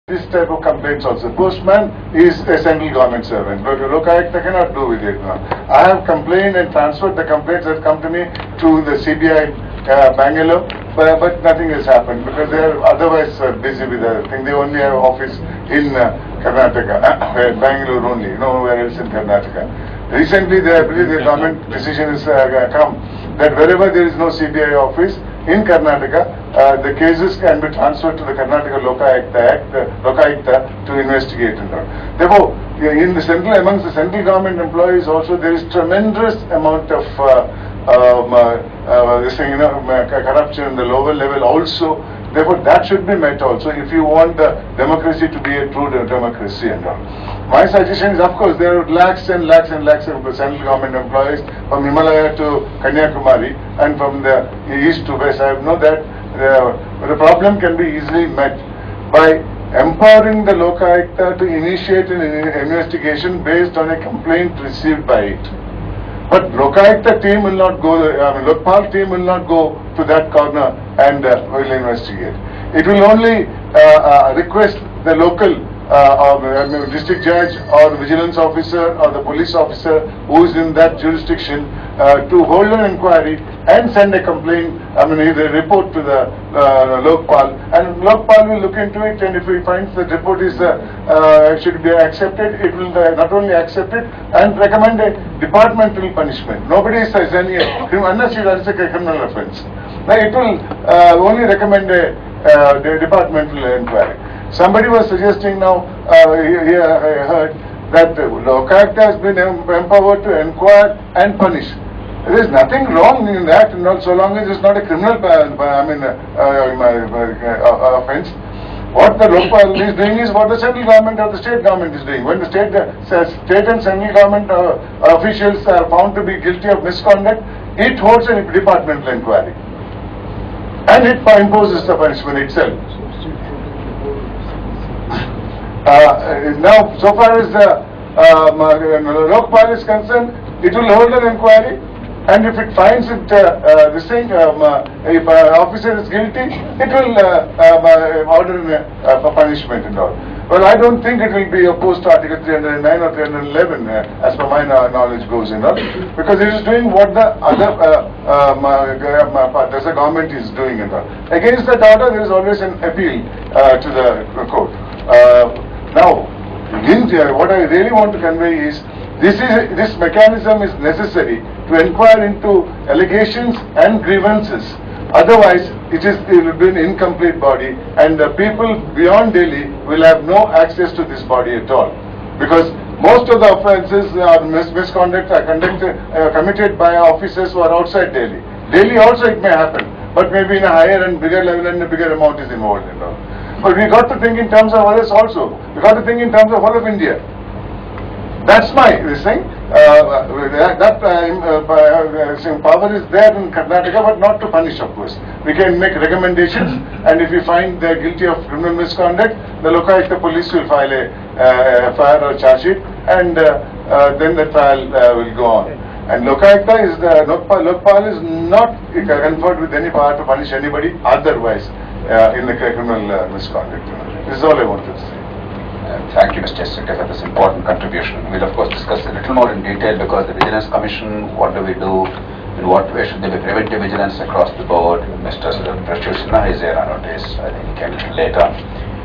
this type of complaints also. Postman is a central government servant, but Lokayukta cannot do with it now. I have complained and transferred the complaints that come to me to the CBI Bangalore, but nothing has happened because they are otherwise busy with other things. They only have office in Karnataka, Bangalore only, nowhere else in Karnataka. Recently, I believe the government decision has come that wherever there is no CBI office in Karnataka, the cases can be transferred to the Karnataka Lokayukta to investigate and all. Therefore, in the amongst the central government employees also there is tremendous amount of corruption in the lower level also. Therefore, that should be met also if you want the democracy to be a true democracy and all. My suggestion is, of course, there are lakhs and lakhs and lakhs of central government employees from Himalaya to Kanyakumari and from the east to west. I know that the problem can be easily met by empowering the Lokayukta to initiate an investigation based on a complaint received by it. But Lokayukta team will not go, Lokpal team will not go to that corner and will investigate. It will only request the local district judge or vigilance officer or the police officer who is in that jurisdiction to hold an inquiry and send a complaint, either report to the Lokpal, and Lokpal will look into it, and if he finds the report is should be accepted, it will not only accept it and recommend a departmental punishment. Nobody says any, unless it is a criminal offence. Now it will only recommend a departmental inquiry. Somebody was suggesting now, here I heard, that Lokayukta has been empowered to inquire and punish. There is nothing wrong in that, so long as it's not a criminal offence. What the Lokpal is doing is what the central government or the state government is doing. When the state and central government officials are found to be guilty of misconduct, it holds a departmental inquiry. And it imposes the punishment itself. Now, so far as the Lokpal is concerned, it will hold an inquiry, and if it finds it, if an officer is guilty, it will order for punishment and all. Well, I don't think it will be opposed to Article 309 or 311, as per my knowledge goes, because it is doing what the other the government is doing and all. Against that order, there is always an appeal to the court. Now, what I really want to convey is this mechanism is necessary to inquire into allegations and grievances. Otherwise, it will be an incomplete body, and the people beyond Delhi will have no access to this body at all. Because most of the offences or misconduct are committed by officers who are outside Delhi. Delhi also it may happen, but maybe in a higher and bigger level and a bigger amount is involved and all. But we got to think in terms of others also. We got to think in terms of all of India. That's my thing. Power is there in Karnataka, but not to punish, of course. We can make recommendations, and if we find they're guilty of criminal misconduct, the Lokayukta police will file a FIR or charge sheet, and then the trial will go on. And Lokayukta is Lokpal is not conferred with any power to punish anybody otherwise in the criminal misconduct. This is all I wanted to say. Thank you, Mr. Secretary, for this important contribution. We'll of course discuss a little more in detail because the Vigilance Commission, what do we do, in what way should there be preventive vigilance across the board. Mr. Prashur Sinha is here on notice, I think he came a little later.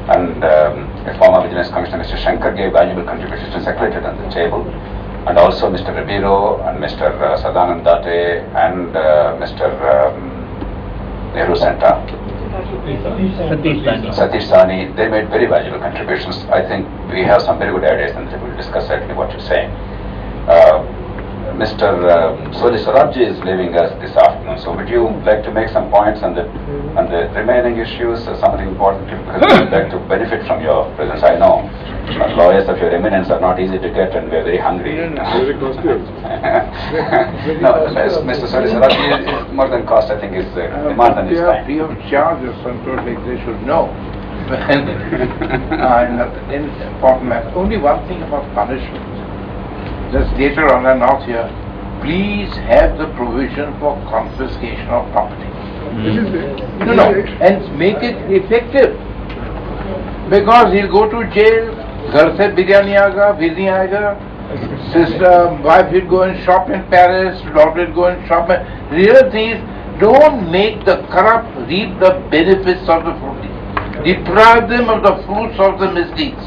And a former Vigilance Commissioner, Mr. Shankar, gave valuable contributions to Secretariat on the table. And also Mr. Rabiro and Mr. Sadanand Date and Mr. Nehru Center. Satish Sani, they made very valuable contributions. I think we have some very good ideas and we will discuss certainly what you're saying. Mr. Soli Sarabji is leaving us this afternoon, so would you like to make some points on the remaining issues, something important, because we would like to benefit from your presence. I know lawyers of your eminence are not easy to get and we are very hungry. Very costly. No, Mr. Soli Sarabji is more than cost, I think is demand on his time. Free of charge or something like they should know. And then important matter. Only one thing about punishment. Just later on and not here, please have the provision for confiscation of property. No, and make it effective. Because he'll go to jail, घर से बिरयानी आएगा, फिर नहीं आएगा. Sister, wife will go and shop in Paris, daughter will go and shop. Real thing is, don't make the corrupt reap the benefits of the fruit. Deprive them of the fruits of the misdeeds.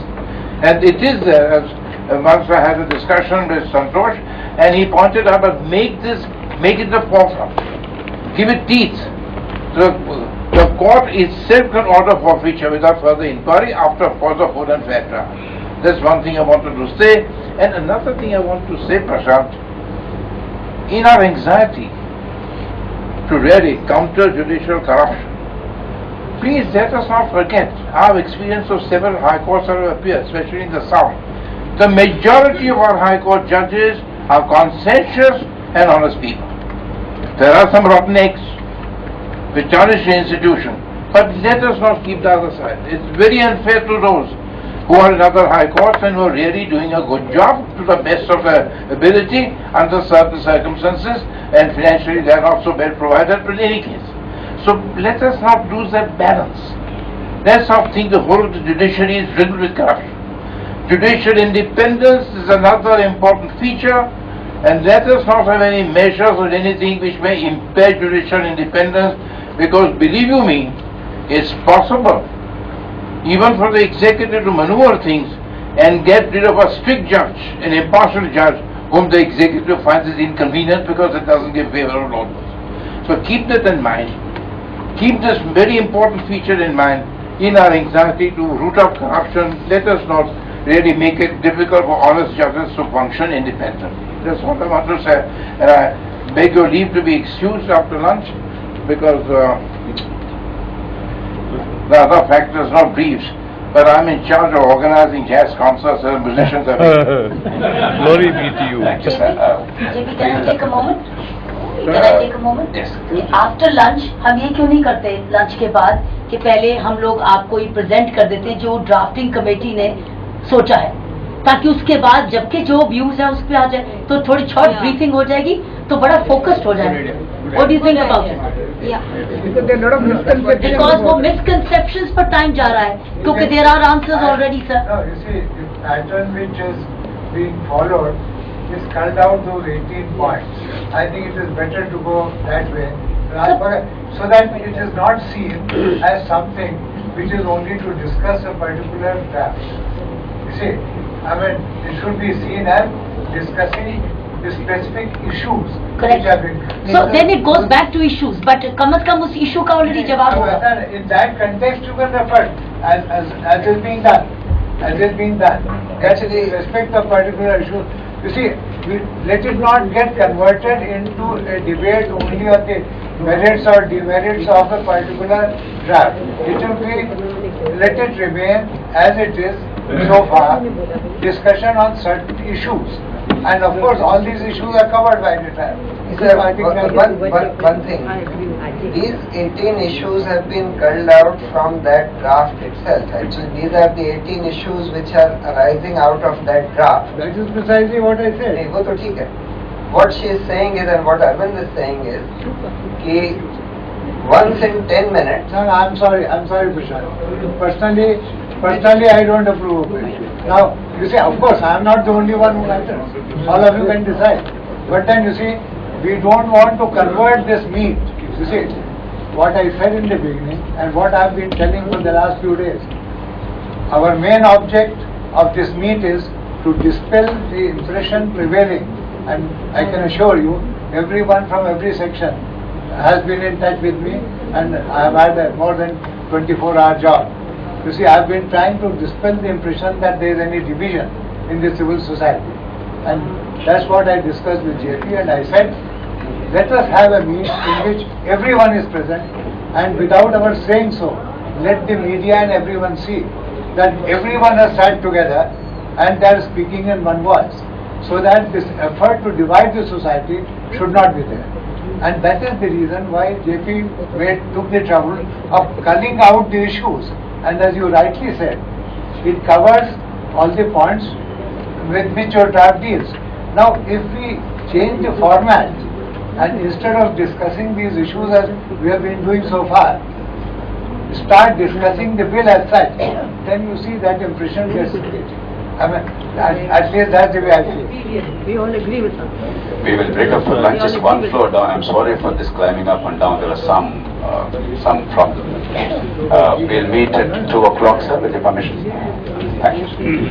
And it is there, as once I had a discussion with Santosh, and he pointed out that make it the forefront. Give it teeth. The court itself can order forfeiture without further inquiry after further full and fair trial. That's one thing I wanted to say. And another thing I want to say, Prashant, in our anxiety to really counter judicial corruption, please let us not forget our experience of several high courts that have appeared, especially in the south. The majority of our high court judges are conscientious and honest people. There are some rotten eggs which tarnish the institution, but let us not keep the other side. It's very unfair to those who are in other high courts and who are really doing a good job to the best of their ability under certain circumstances, and financially they are not so well provided, but in any case. So let us not lose that balance. Let's not think the whole of the judiciary is riddled with corruption. Judicial independence is another important feature, and let us not have any measures or anything which may impair judicial independence, because believe you me, it's possible even for the executive to maneuver things and get rid of a strict judge, an impartial judge, whom the executive finds is inconvenient because it doesn't give favorable orders. So keep that in mind. Keep this very important feature in mind in our anxiety to root out corruption. Let us not really make it difficult for honest judges to function independently. That's what I want to say. And I beg your leave to be excused after lunch, because the other factors, not briefs, but I'm in charge of organizing jazz concerts and musicians. Glory be to you. Thank you, sir. JP, can I take a moment? Can I take a moment? Yes. After lunch, हम ये क्यों नहीं करते lunch के बाद कि पहले हम लोग आपको ये प्रेजेंट कर देते हैं जो ड्राफ्टिंग कमेटी ने सोचा है, ताकि उसके बाद जबकि जो व्यूज है उस पर आ जाए, तो थोड़ी शॉर्ट ब्रीफिंग हो जाएगी, तो बड़ा फोकस्ड हो जाएगा. What do you think about it? Yeah. Because there are a lot of misconceptions. Because वो misconceptions पर टाइम जा रहा है, क्योंकि there are answers already, sir. No, you see, the pattern which is being followed is culled out those 18 points. I think it is better to go that way, so that it is not seen as something which is only to discuss a particular draft. You see, I mean, it should be seen as discussing the specific issues. Correct. Which have been. So then it goes back to issues, but कम से कम उस issue का already जवाब होगा. In that context, you can refer as is being done, as is being done. Actually, respect the particular issue. You see, let it not get converted into a debate only on the merits or demerits of a particular draft. It will be, let it remain as it is so far, discussion on certain issues. And of course, all these issues are covered by the draft. Sir, one thing, these 18 issues have been culled out from that draft itself. Actually, these are the 18 issues which are arising out of that draft. That is precisely what I said. नहीं, वो तो ठीक है. What she is saying is, and what Arvind is saying is, कि once in 10 minutes. No, I'm sorry, Prashant. Personally, I don't approve of it. Now, you see, of course, I am not the only one who matters. All of you can decide. But then, you see, we don't want to convert this meat. You see, what I said in the beginning and what I have been telling for the last few days. Our main object of this meet is to dispel the impression prevailing. And I can assure you, everyone from every section has been in touch with me, and I have had a more than 24-hour job. You see, I have been trying to dispel the impression that there is any division in the civil society. And that's what I discussed with JP, and I said, let us have a meet in which everyone is present, and without our saying so, let the media and everyone see that everyone has sat together and they are speaking in one voice, so that this effort to divide the society should not be there. And that is the reason why JP took the trouble of culling out the issues. And as you rightly said, it covers all the points with which your draft deals. Now, if we change the format, and instead of discussing these issues as we have been doing so far, start discussing the bill as such, then you see that impression gets created. I mean, at least that's the way I feel. We all agree with that. We will break up for lunch just one floor down. I'm sorry for this climbing up and down. There was some problem. We'll meet at 2 o'clock, sir, with your permission. Thank you.